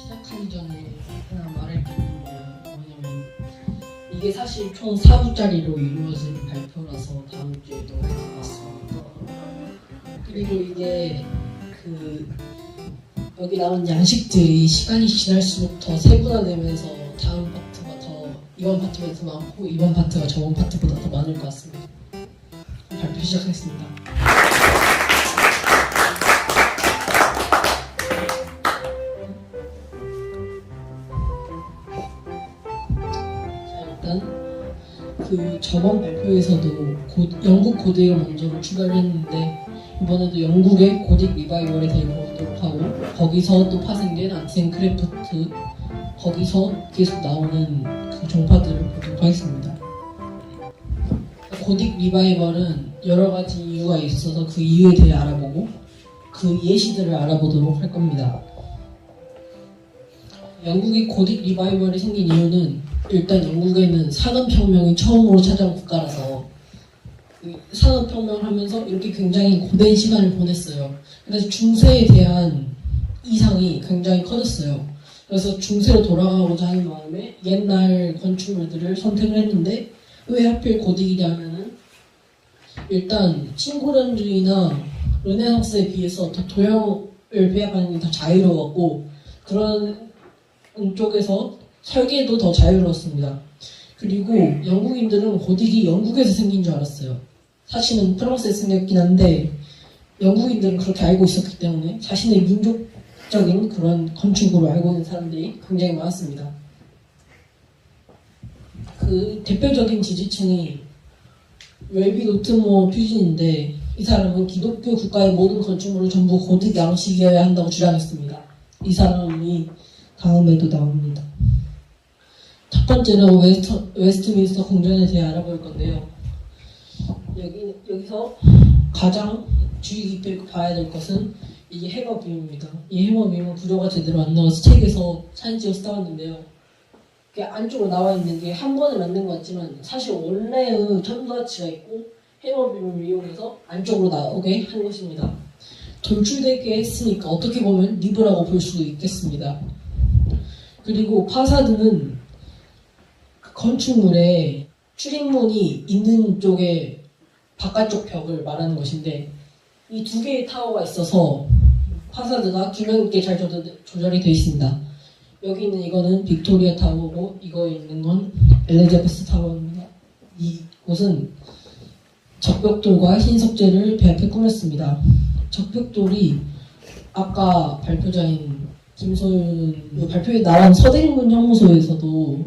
시작하기 전에 하나 말할 게 있는데 뭐냐면 이게 사실 총 4부짜리로 이루어진 발표라서 다음 주에도 할 것 같습니다. 그리고 이게 여기 나온 양식들이 시간이 지날수록 더 세분화되면서 다음 파트가 이번 파트가 더 많고 이번 파트가 저번 파트보다 더 많을 것 같습니다. 발표 시작하겠습니다. 저번 발표에서도 영국 고딕을 먼저 추가를 했는데 이번에도 영국의 고딕 리바이벌에 대해 보도록 하고 거기서 또 파생된 아트앤크래프트 거기서 계속 나오는 그 종파들을 보도록 하겠습니다. 고딕 리바이벌은 여러 가지 이유가 있어서 그 이유에 대해 알아보고 그 예시들을 알아보도록 할 겁니다. 영국의 고딕 리바이벌이 생긴 이유는 일단 영국에는 산업혁명이 처음으로 찾아온 국가라서 산업혁명을 하면서 이렇게 굉장히 고된 시간을 보냈어요. 그래서 중세에 대한 이상이 굉장히 커졌어요. 그래서 중세로 돌아가고자 하는 마음에 옛날 건축물들을 선택을 했는데 왜 하필 고딕이냐면은 일단 신고전주의나 르네상스에 비해서 더 도형을 배합하는 게 더 자유로웠고 그런 쪽에서 설계도 더 자유로웠습니다. 그리고 영국인들은 고딕이 영국에서 생긴 줄 알았어요. 사실은 프랑스에서 생겼긴 한데 영국인들은 그렇게 알고 있었기 때문에 자신의 민족적인 그런 건축으로 알고 있는 사람들이 굉장히 많았습니다. 그 대표적인 지지층이 웰비 노트모어 퓨진인데 이 사람은 기독교 국가의 모든 건축물을 전부 고딕 양식이어야 한다고 주장했습니다. 이 사람이 다음에도 나옵니다. 첫 번째로 웨스트민스터 궁전에 대해 알아볼 건데요. 여기서 가장 주의 깊게 봐야 될 것은 이게 해머빔입니다. 이 해머빔은 구조가 제대로 안 나와서 책에서 사진 찍어서 따왔는데요. 안쪽으로 나와 있는 게 한 번에 만든 것 같지만 사실 원래의 천도화치가 있고 해머빔을 이용해서 안쪽으로 나오게 한 것입니다. 돌출되게 했으니까 어떻게 보면 리브라고 볼 수도 있겠습니다. 그리고 파사드는 건축물에 출입문이 있는 쪽에 바깥쪽 벽을 말하는 것인데 이 두 개의 타워가 있어서 파사드가 균형 있게 잘 조절이 되어 있습니다. 여기 있는 이거는 빅토리아 타워고 이거에 있는 건 엘리자베스 타워입니다. 이곳은 적벽돌과 흰 석재를 배합해 꾸몄습니다. 적벽돌이 아까 발표자인 김소윤 발표에 나온 서대문 형무소에서도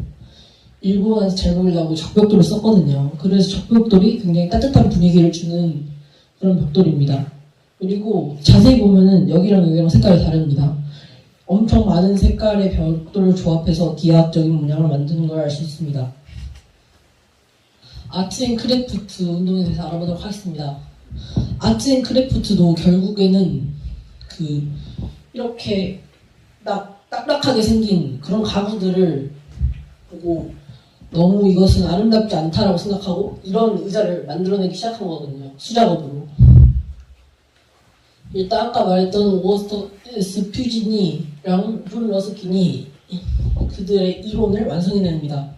일본한테 잘 보이려고 적벽돌을 썼거든요. 그래서 적벽돌이 굉장히 따뜻한 분위기를 주는 그런 벽돌입니다. 그리고 자세히 보면은 여기랑 색깔이 다릅니다. 엄청 많은 색깔의 벽돌을 조합해서 기하학적인 문양을 만드는 걸 알 수 있습니다. 아트앤크래프트 운동에 대해서 알아보도록 하겠습니다. 아트앤크래프트도 결국에는 이렇게 딱딱하게 생긴 그런 가구들을 보고 너무 이것은 아름답지 않다라고 생각하고 이런 의자를 만들어내기 시작한 거거든요. 수작업으로. 일단 아까 말했던 오거스터스 퓨진이랑 존 러스킨이 그들의 이론을 완성해냅니다.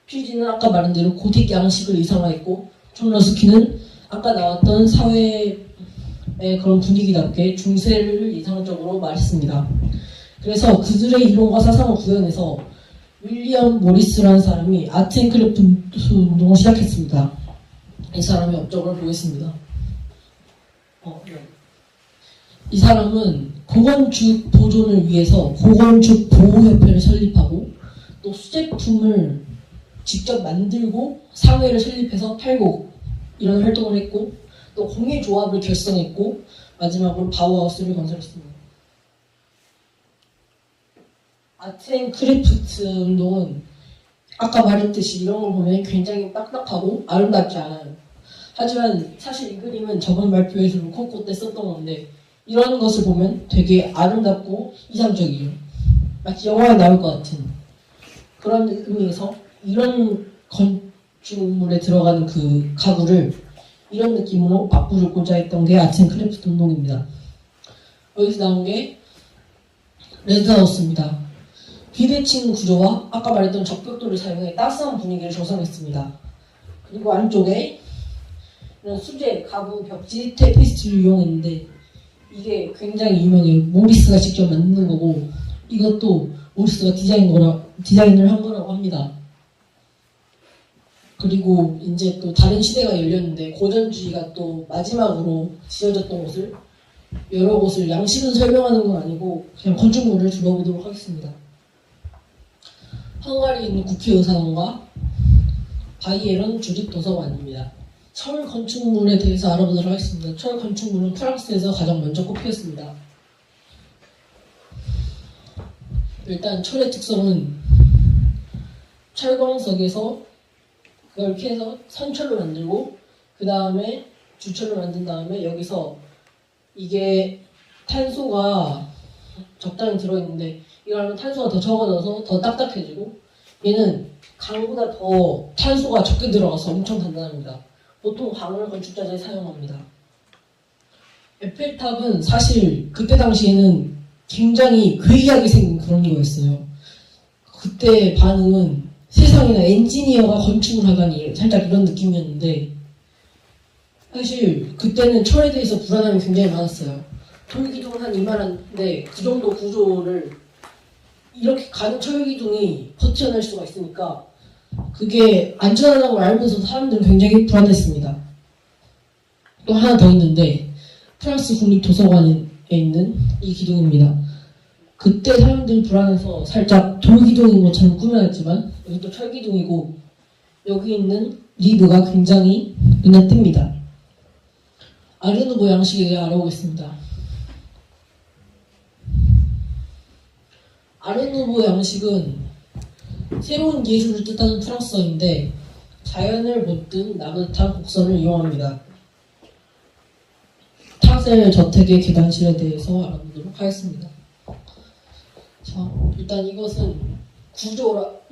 퓨진은 아까 말한 대로 고딕 양식을 이상화했고 존 러스킨은 아까 나왔던 사회의 그런 분위기답게 중세를 이상적으로 말했습니다. 그래서 그들의 이론과 사상을 구현해서 윌리엄 모리스라는 사람이 아트앤크래프트 운동을 시작했습니다. 이 사람의 업적을 보겠습니다. 이 사람은 고건축 보존을 위해서 고건축 보호협회를 설립하고 또 수제품을 직접 만들고 사회를 설립해서 팔고 이런 활동을 했고 또 공예조합을 결성했고 마지막으로 바우하우스를 건설했습니다. 아트앤크래프트 운동은 아까 말했듯이 이런 걸 보면 굉장히 딱딱하고 아름답지 않아요. 하지만 사실 이 그림은 저번 발표에서 루코코 때 썼던 건데 이런 것을 보면 되게 아름답고 이상적이에요. 마치 영화에 나올 것 같은 그런 의미에서 이런 건축물에 들어가는 그 가구를 이런 느낌으로 바꾸고자 했던 게 아트앤크래프트 운동입니다. 여기서 나온 게 레드하우스입니다. 비대칭 구조와 아까 말했던 적벽돌을 사용해 따스한 분위기를 조성했습니다. 그리고 안쪽에 이런 수제, 가구, 벽지, 테피스트를 이용했는데 이게 굉장히 유명해요. 모리스가 직접 만든 거고 이것도 모리스가 디자인을 한 거라고 합니다. 그리고 이제 또 다른 시대가 열렸는데 고전주의가 또 마지막으로 지어졌던 곳을 여러 곳을 양식은 설명하는 건 아니고 그냥 건축물을 둘러보도록 하겠습니다. 헝가리에 있는 국회의사당과 바이에른 주립도서관입니다. 철 건축물에 대해서 알아보도록 하겠습니다. 철 건축물은 프랑스에서 가장 먼저 꼽혔습니다. 일단 철의 특성은 철광석에서 그걸 캐서 선철로 만들고 그 다음에 주철로 만든 다음에 여기서 이게 탄소가 적당히 들어있는데 이걸 하면 탄소가 더 적어져서 더 딱딱해지고 얘는 강보다 더 탄소가 적게 들어가서 엄청 단단합니다. 보통 강을 건축자재에 사용합니다. 에펠탑은 사실 그때 당시에는 굉장히 괴이하게 생긴 그런 거였어요. 그때 반응은 세상에나 엔지니어가 건축을 하다니 살짝 이런 느낌이었는데 사실 그때는 철에 대해서 불안함이 굉장히 많았어요. 돌기둥은 한 이만한데 그 정도 구조를 이렇게 가는 철기둥이 버텨낼 수가 있으니까 그게 안전하다고 알면서도 사람들은 굉장히 불안했습니다. 또 하나 더 있는데 프랑스 국립도서관에 있는 이 기둥입니다. 그때 사람들이 불안해서 살짝 돌기둥인 것처럼 꾸며놨지만 여기도 철기둥이고 여기 있는 리브가 굉장히 눈에 띕니다. 아르누보 양식에 대해 알아보겠습니다. 아르누보 양식은 새로운 예술을 뜻하는 프랑스어인데 자연을 못든 나긋한 곡선을 이용합니다. 타셀 저택의 계단실에 대해서 알아보도록 하겠습니다. 자, 일단 이것은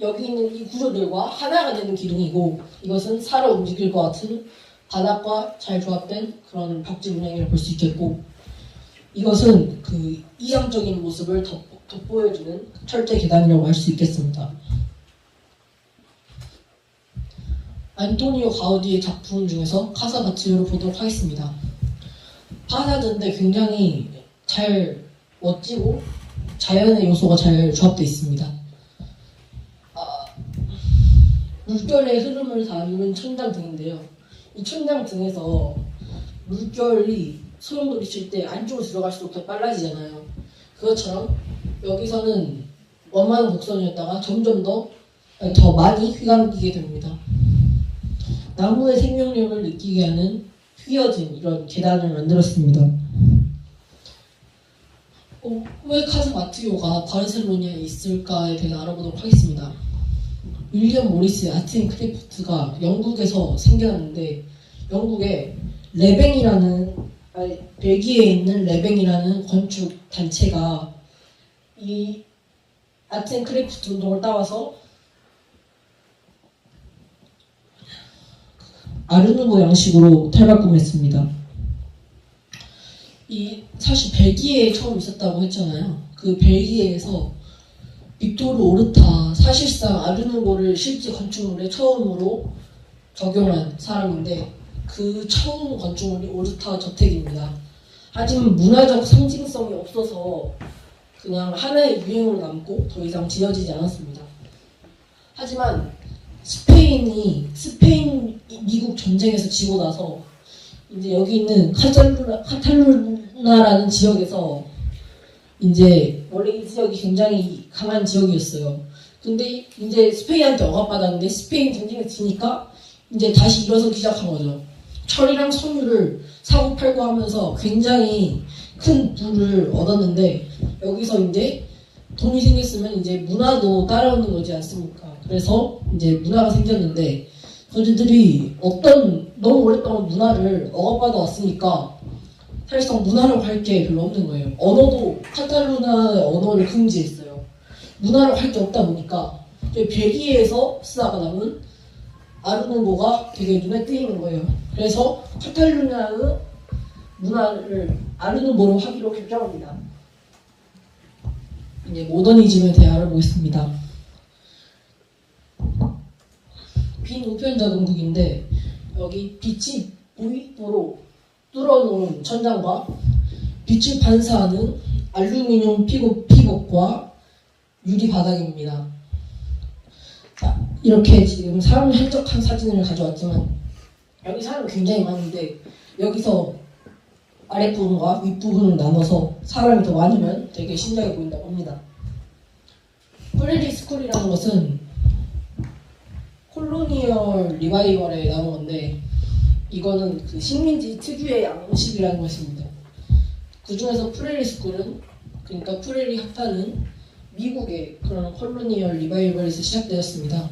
여기 있는 이 구조들과 하나가 되는 기둥이고 이것은 살아 움직일 것 같은 바닥과 잘 조합된 그런 벽지 문양이라고 볼 수 있겠고 이것은 그 이상적인 모습을 돋보여주는 철제 계단이라고 할 수 있겠습니다. 안토니오 가우디의 작품 중에서 카사 바티오를 보도록 하겠습니다. 파사드인데 굉장히 잘 멋지고 자연의 요소가 잘 조합되어 있습니다. 물결의 흐름을 다루는 천장등인데요. 이 천장등에서 물결이 소용돌이칠 때 안쪽으로 들어갈수록 더 빨라지잖아요. 그것처럼 여기서는 원만한 곡선이었다가 점점 더 많이 휘감기게 됩니다. 나무의 생명력을 느끼게 하는 휘어진 이런 계단을 만들었습니다. 왜 카사 마티오가 바르셀로나에 있을까에 대해 알아보도록 하겠습니다. 윌리엄 모리스의 아트 앤 크래프트가 영국에서 생겨났는데 영국에 벨기에에 있는 레뱅이라는 건축 단체가 이 아트 앤 크래프트 운동을 따와서 아르누보 양식으로 탈바꿈했습니다. 사실 벨기에에 처음 있었다고 했잖아요. 그 벨기에에서 빅토르 오르타 사실상 아르누보를 실제 건축물에 처음으로 적용한 사람인데 그 처음 건축물이 오르타 저택입니다. 하지만 문화적 상징성이 없어서 그냥 하나의 유행으로 남고 더 이상 지어지지 않았습니다. 하지만 스페인 미국 전쟁에서 지고 나서 이제 여기 있는 카탈루나라는 지역에서 이제 원래 이 지역이 굉장히 강한 지역이었어요. 근데 이제 스페인한테 억압받았는데 스페인 전쟁에 지니까 이제 다시 일어서기 시작한 거죠. 철이랑 섬유를 사고 팔고 하면서 굉장히 큰 부를 얻었는데 여기서 이제 돈이 생겼으면 이제 문화도 따라오는 거지 않습니까? 그래서 이제 문화가 생겼는데 저희들이 너무 오랫동안 문화를 억압받아 왔으니까 사실상 문화라고 할 게 별로 없는 거예요. 언어도 카탈루나의 언어를 금지했어요. 문화라고 할 게 없다 보니까 벨기에에서 쓰다가 남은 아르누보가 되게 눈에 띄는 거예요. 그래서 카탈루냐의 문화를 아르누보로 하기로 결정합니다. 이제 모더니즘에 대해 알아보겠습니다. 빈 우편 자동극인데 여기 빛이 무입으로 뚫어놓은 천장과 빛을 반사하는 알루미늄 피복과 유리 바닥입니다. 자, 이렇게 지금 사람 한적한 사진을 가져왔지만 여기 사람이 굉장히 많은데 여기서 아랫부분과 윗부분을 나눠서 사람이 더 많으면 되게 신기해 보인다고 합니다. 프레리 스쿨이라는 것은 콜로니얼 리바이벌에 나온 건데 이거는 그 식민지 특유의 양식이라는 것입니다. 그 중에서 프레리 스쿨은 그러니까 프레리 학파는 미국의 그런 콜로니얼 리바이벌에서 시작되었습니다.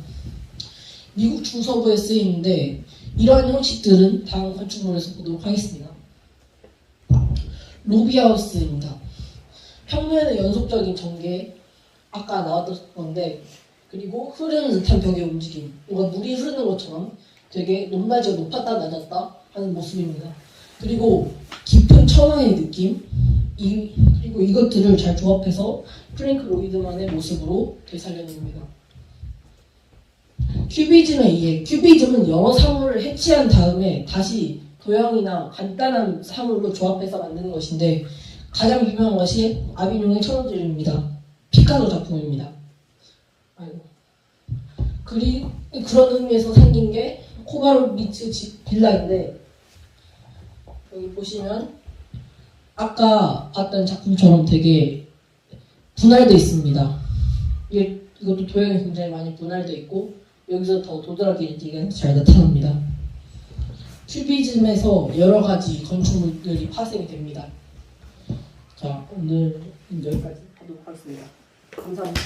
미국 중서부에 쓰이는데 이러한 형식들은 다음 건축물에서 보도록 하겠습니다. 로비하우스입니다. 평면의 연속적인 전개, 아까 나왔던 건데 그리고 흐르는 듯한 벽의 움직임, 뭔가 물이 흐르는 것처럼 되게 높낮이가 높았다 낮았다 하는 모습입니다. 그리고 깊은 천왕의 느낌, 그리고 이것들을 잘 조합해서 프랭크 로이드만의 모습으로 되살려냅니다. 큐비즘의 이해, 큐비즘은 여러 사물을 해치한 다음에 다시 도형이나 간단한 사물로 조합해서 만드는 것인데 가장 유명한 것이 아비뇽의 천원들입니다. 피카소 작품입니다. 그런 의미에서 생긴 게 코바로비츠 집 빌라인데 여기 보시면 아까 봤던 작품처럼 되게 분할되어 있습니다. 이것도 도형이 굉장히 많이 분할되어 있고 여기서 더 도드라지게 잘 나타납니다. 큐비즘에서 여러 가지 건축물들이 파생이 됩니다. 자, 오늘 여기까지 하도록 하겠습니다. 감사합니다.